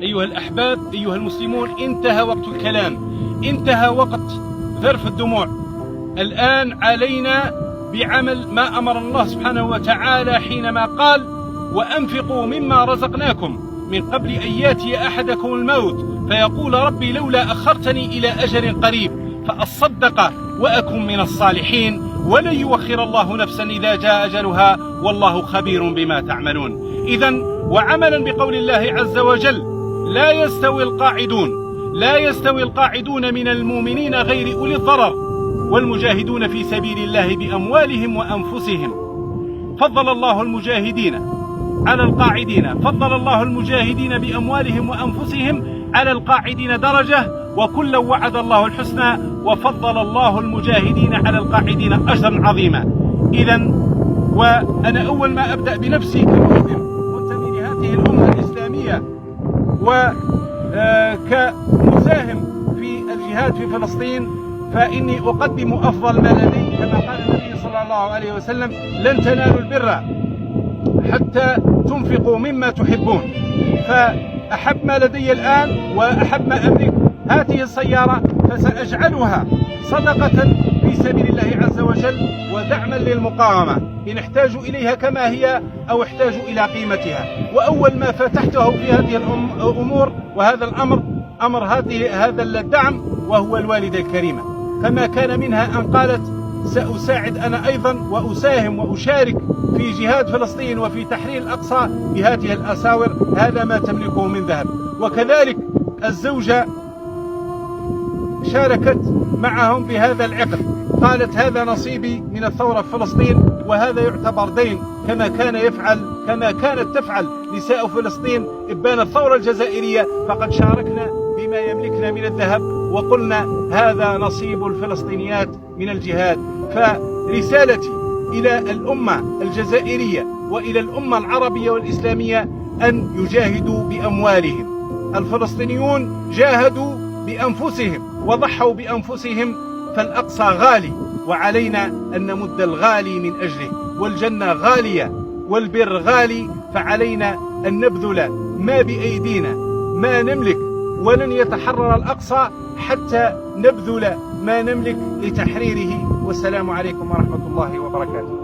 أيها الأحباب، أيها المسلمون، انتهى وقت الكلام، انتهى وقت ذرف الدموع. الآن علينا بعمل ما أمر الله سبحانه وتعالى حينما قال: وأنفقوا مما رزقناكم من قبل أن يأتي أحدكم الموت فيقول ربي لولا أخرتني إلى أجل قريب فأصدق وأكن من الصالحين ولن يؤخر الله نفسا إذا جاء أجلها والله خبير بما تعملون. إذن وعملا بقول الله عز وجل: لا يستوي القاعدون من المؤمنين غير أولي الضرر والمجاهدون في سبيل الله بأموالهم وأنفسهم. فضل الله المجاهدين على القاعدين، فضل الله المجاهدين بأموالهم وأنفسهم على القاعدين درجة، وكلا وعد الله الحسنى، وفضل الله المجاهدين على القاعدين أجرا عظيما. إذن وأنا أول ما أبدأ بنفسي كمسلم منتمي لهذه الأمة الإسلامية وكمساهم في الجهاد في فلسطين، فإني أقدم أفضل ما لدي كما قال النبي صلى الله عليه وسلم: لن تنالوا البر حتى تنفقوا مما تحبون. فأحب ما لدي الآن وأحب ما أملك هذه السيارة، فسأجعلها صدقة في سبيل الله عز وجل ودعما للمقاومة إن احتاجوا إليها كما هي أو احتاجوا إلى قيمتها. وأول ما فتحته في هذه الأمور وهذا الأمر أمر هذا الدعم، وهو الوالدة الكريمة، فما كان منها أن قالت: سأساعد أنا أيضا وأساهم وأشارك في جهاد فلسطين وفي تحرير الأقصى بهذه الأساور، هذا ما تملكه من ذهب. وكذلك الزوجة شاركت معهم بهذا العقد، قالت: هذا نصيبي من الثورة في فلسطين، وهذا يعتبر دين كما كانت تفعل نساء فلسطين إبان الثورة الجزائرية، فقد شاركنا بما يملكنا من الذهب وقلنا هذا نصيب الفلسطينيات من الجهاد. فرسالتي إلى الأمة الجزائرية وإلى الأمة العربية والإسلامية أن يجاهدوا بأموالهم. الفلسطينيون جاهدوا بأنفسهم وضحوا بأنفسهم، فالأقصى غالي وعلينا أن نمد الغالي من أجله، والجنة غالية والبر غالي، فعلينا أن نبذل ما بأيدينا ما نملك، ولن يتحرر الأقصى حتى نبذل ما نملك لتحريره. والسلام عليكم ورحمة الله وبركاته.